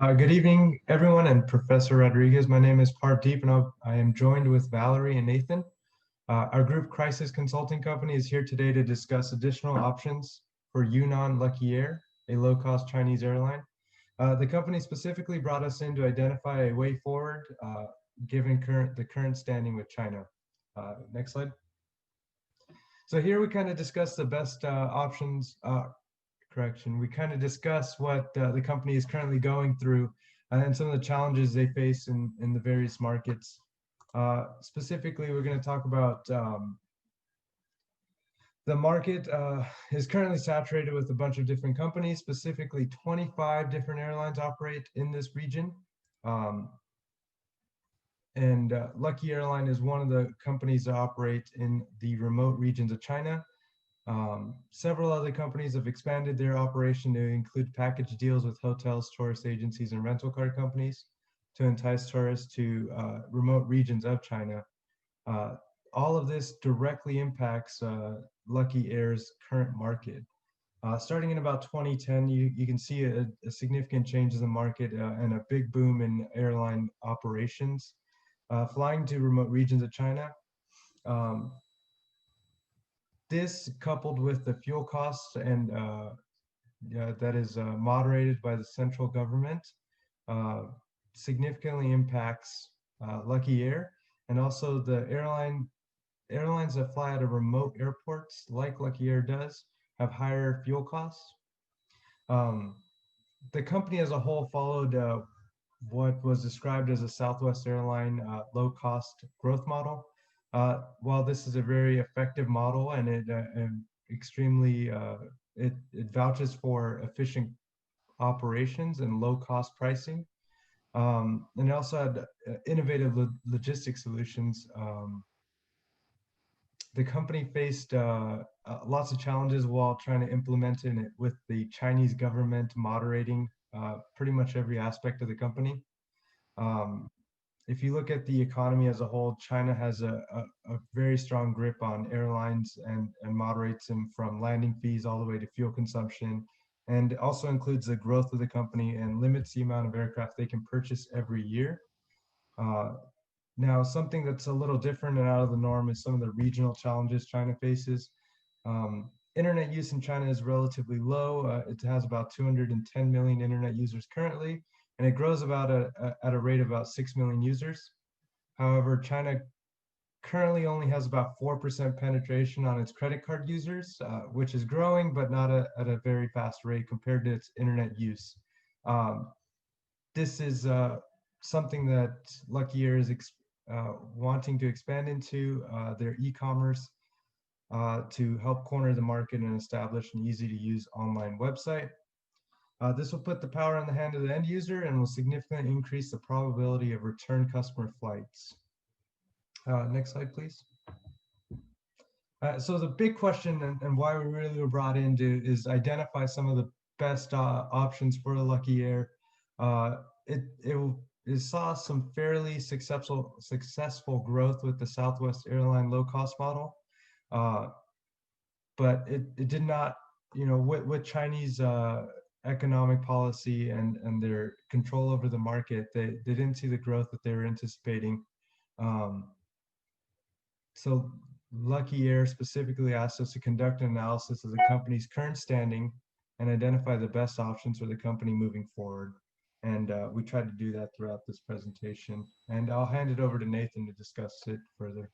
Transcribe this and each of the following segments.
Good evening, everyone, and Professor Rodriguez. My name is Parvdeep, and I am joined with Valerie and Nathan. Our group crisis consulting company is here today to discuss additional options for Yunnan Lucky Air, a low-cost Chinese airline. The company specifically brought us in to identify a way forward, given the current standing with China. Next slide. So here we kind of discuss the best options. We kind of discuss what the company is currently going through and some of the challenges they face in the various markets. Specifically, we're going to talk about the market is currently saturated with a bunch of different companies. Specifically, 25 different airlines operate in this region. Lucky Airline is one of the companies that operate in the remote regions of China. Several other companies have expanded their operation to include package deals with hotels, tourist agencies, and rental car companies to entice tourists to remote regions of China. All of this directly impacts Lucky Air's current market. Starting in about 2010, you can see a significant change in the market and a big boom in airline operations. Flying to remote regions of China. This, coupled with the fuel costs and that is moderated by the central government, significantly impacts Lucky Air, and also the airlines that fly out of remote airports, like Lucky Air does, have higher fuel costs. The company as a whole followed what was described as a Southwest airline low-cost growth model. While this is a very effective model and it vouches for efficient operations and low-cost pricing, and it also had innovative logistics solutions. The company faced lots of challenges while trying to implement it with the Chinese government moderating pretty much every aspect of the company. If you look at the economy as a whole, China has a very strong grip on airlines and moderates them from landing fees all the way to fuel consumption, and also includes the growth of the company and limits the amount of aircraft they can purchase every year. Now, something that's a little different and out of the norm is some of the regional challenges China faces. Internet use in China is relatively low. It has about 210 million internet users currently, and it grows about at a rate of about 6 million users. However, China currently only has about 4% penetration on its credit card users, which is growing, but not at a very fast rate compared to its internet use. This is something that Lucky Air is wanting to expand into their e-commerce to help corner the market and establish an easy-to-use online website. This will put the power in the hand of the end user and will significantly increase the probability of return customer flights. Next slide, please. So the big question and why we really were brought in is identify some of the best options for the Lucky Air. It saw some fairly successful growth with the Southwest airline low-cost model, but it did not, with Chinese economic policy and their control over the market, they didn't see the growth that they were anticipating. So Lucky Air specifically asked us to conduct an analysis of the company's current standing and identify the best options for the company moving forward. And we tried to do that throughout this presentation. And I'll hand it over to Nathan to discuss it further.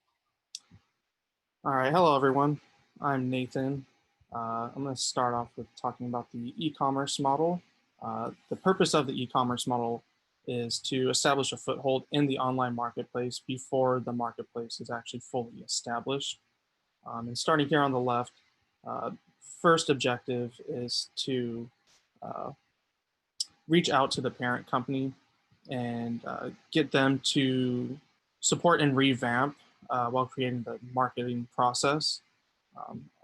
All right, hello everyone. I'm Nathan. I'm going to start off with talking about the e-commerce model. The purpose of the e-commerce model is to establish a foothold in the online marketplace before the marketplace is actually fully established. And starting here on the left, first objective is to reach out to the parent company and get them to support and revamp while creating the marketing process.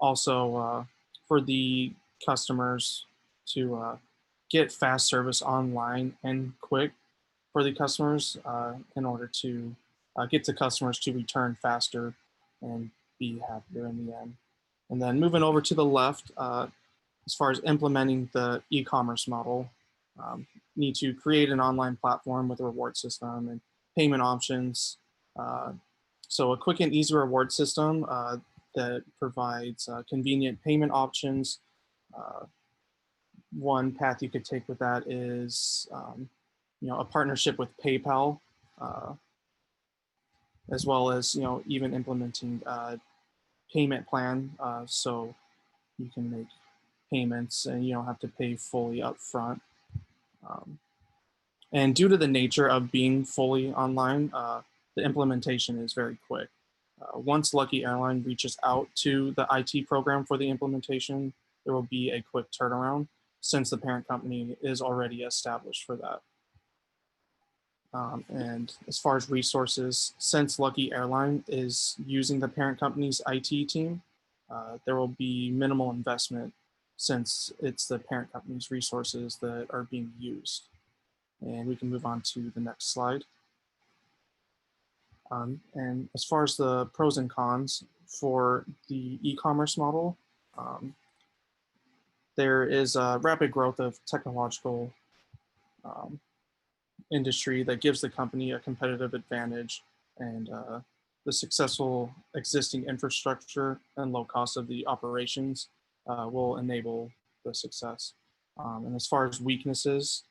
Also, for the customers to get fast service online and quick for the customers in order to get the customers to return faster and be happier in the end. And then moving over to the left, as far as implementing the e-commerce model, need to create an online platform with a reward system and payment options. So a quick and easy reward system that provides convenient payment options. One path you could take with that is, a partnership with PayPal, as well as, even implementing a payment plan, so you can make payments and you don't have to pay fully upfront. And due to the nature of being fully online, the implementation is very quick. Once Lucky Airline reaches out to the IT program for the implementation, there will be a quick turnaround since the parent company is already established for that. And as far as resources, since Lucky Airline is using the parent company's IT team, there will be minimal investment since it's the parent company's resources that are being used. And we can move on to the next slide. And as far as the pros and cons for the e-commerce model, there is a rapid growth of technological industry that gives the company a competitive advantage, and the successful existing infrastructure and low cost of the operations will enable the success. And as far as weaknesses,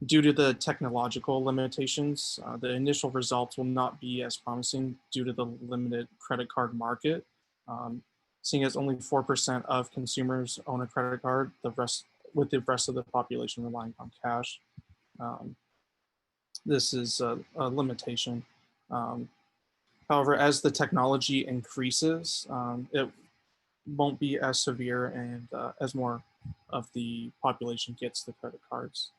due to the technological limitations, the initial results will not be as promising due to the limited credit card market. Seeing as only 4% of consumers own a credit card, with the rest of the population relying on cash. This is a limitation. However, as the technology increases, it won't be as severe, and as more of the population gets the credit cards.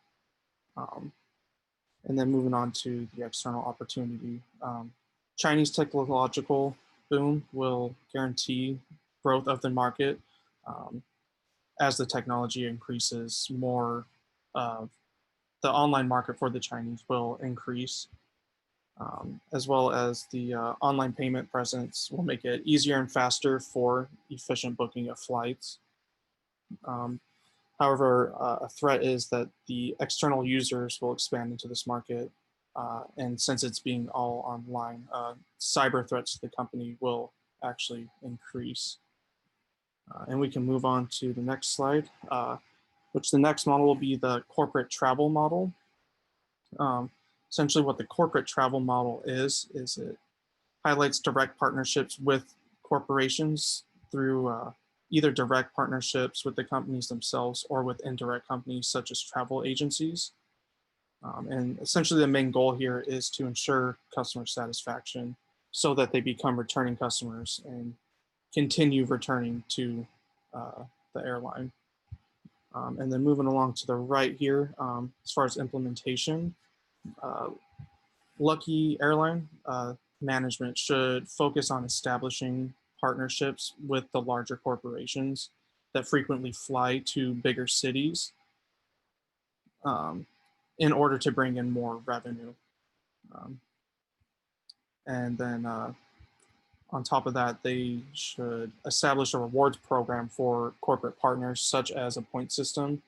And then moving on to the external opportunity. Chinese technological boom will guarantee growth of the market. As the technology increases, more the online market for the Chinese will increase, as well as the online payment presence will make it easier and faster for efficient booking of flights. However, a threat is that the external users will expand into this market, and since it's being all online, cyber threats to the company will actually increase. And we can move on to the next slide, which the next model will be the corporate travel model. Essentially what the corporate travel model is it highlights direct partnerships with corporations through either direct partnerships with the companies themselves or with indirect companies such as travel agencies. And essentially the main goal here is to ensure customer satisfaction so that they become returning customers and continue returning to the airline. And then moving along to the right here, as far as implementation, Lucky Airline management should focus on establishing partnerships with the larger corporations that frequently fly to bigger cities in order to bring in more revenue. And then on top of that, they should establish a rewards program for corporate partners, such as a point system,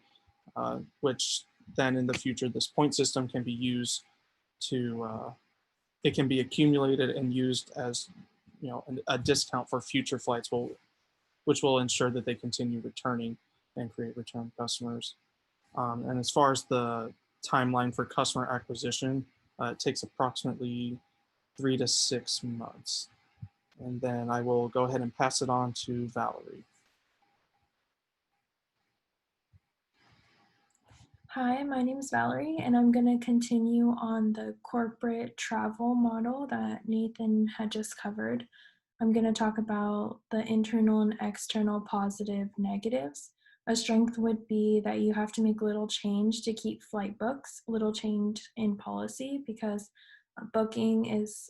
which then in the future, this point system can be used to, it can be accumulated and used as, a discount for future flights, which will ensure that they continue returning and create return customers. And as far as the timeline for customer acquisition, it takes approximately 3 to 6 months. And then I will go ahead and pass it on to Valerie. Hi, my name is Valerie, and I'm going to continue on the corporate travel model that Nathan had just covered. I'm going to talk about the internal and external positive negatives. A strength would be that you have to make little change to keep flight books, little change in policy, because booking is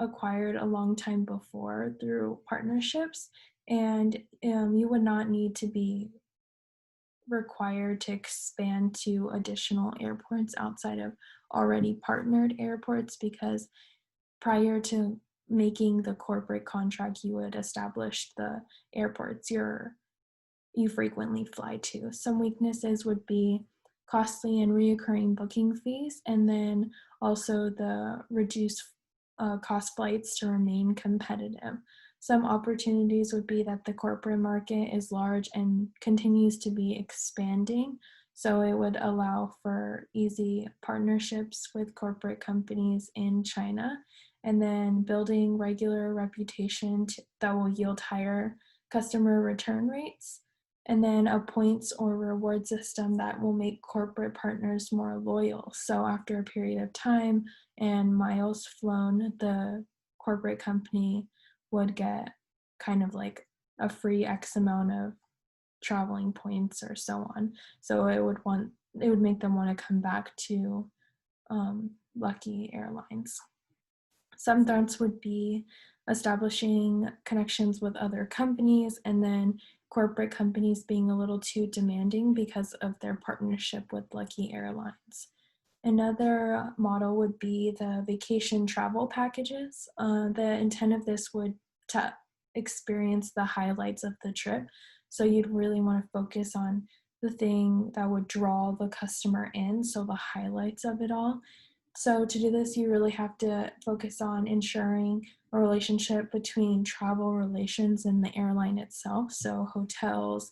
acquired a long time before through partnerships, and you would not need to be required to expand to additional airports outside of already partnered airports, because prior to making the corporate contract, you would establish the airports you frequently fly to. Some weaknesses would be costly and reoccurring booking fees, and then also the reduced cost flights to remain competitive. Some opportunities would be that the corporate market is large and continues to be expanding, so it would allow for easy partnerships with corporate companies in China, and then building regular reputation that will yield higher customer return rates, and then a points or reward system that will make corporate partners more loyal. So after a period of time and miles flown, the corporate company would get kind of like a free X amount of traveling points or so on. So it would make them want to come back to Lucky Airlines. Some threats would be establishing connections with other companies, and then corporate companies being a little too demanding because of their partnership with Lucky Airlines. Another model would be the vacation travel packages. The intent of this would to experience the highlights of the trip. So you'd really want to focus on the thing that would draw the customer in, so the highlights of it all. So to do this, you really have to focus on ensuring a relationship between travel relations and the airline itself. So hotels,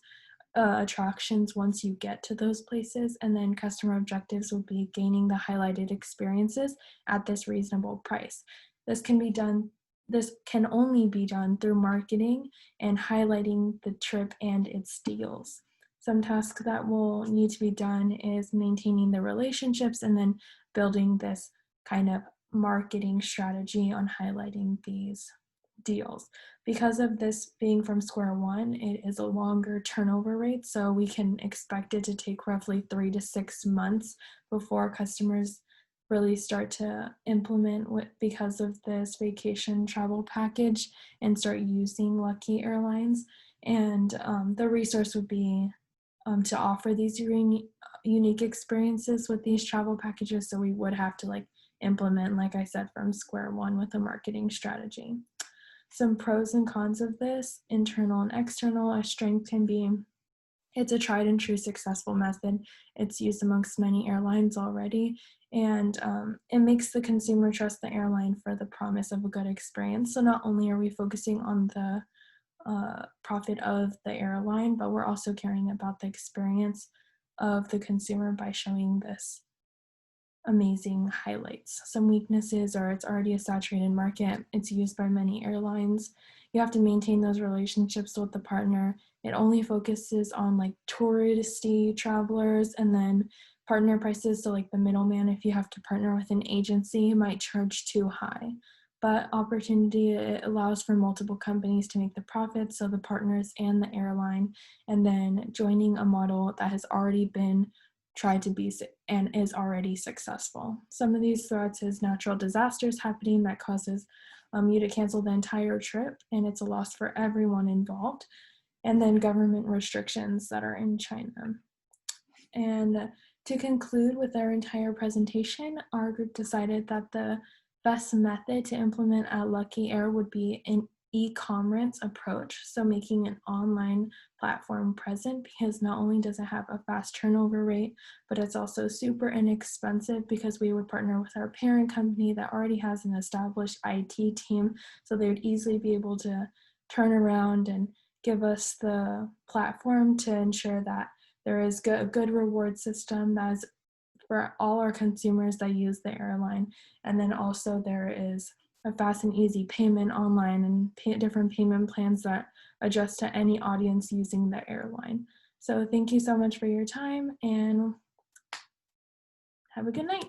attractions once you get to those places, and then customer objectives will be gaining the highlighted experiences at this reasonable price. This can only be done through marketing and highlighting the trip and its deals. Some tasks that will need to be done is maintaining the relationships and then building this kind of marketing strategy on highlighting these deals. Because of this being from square one, it is a longer turnover rate, so we can expect it to take roughly 3 to 6 months before customers really start to implement because of this vacation travel package and start using Lucky Airlines. And the resource would be to offer these unique experiences with these travel packages, so we would have to implement, like I said, from square one with a marketing strategy. Some pros and cons of this, internal and external. A strength can be it's a tried and true successful method. It's used amongst many airlines already, and it makes the consumer trust the airline for the promise of a good experience. So not only are we focusing on the profit of the airline, but we're also caring about the experience of the consumer by showing this amazing highlights. Some weaknesses are it's already a saturated market. It's used by many airlines. You have to maintain those relationships with the partner. It only focuses on touristy travelers, and then partner prices. So the middleman, if you have to partner with an agency, might charge too high. But opportunity, it allows for multiple companies to make the profit, so the partners and the airline, and then joining a model that has already been tried to be and is already successful. Some of these threats is natural disasters happening that causes you to cancel the entire trip, and it's a loss for everyone involved. And then government restrictions that are in China. And to conclude with our entire presentation, our group decided that the best method to implement at Lucky Air would be an e-commerce approach, so making an online platform present, because not only does it have a fast turnover rate, but it's also super inexpensive because we would partner with our parent company that already has an established IT team, so they would easily be able to turn around and give us the platform to ensure that there is a good reward system that is for all our consumers that use the airline. And then also there is a fast and easy payment online and different payment plans that adjust to any audience using the airline. So thank you so much for your time, and have a good night.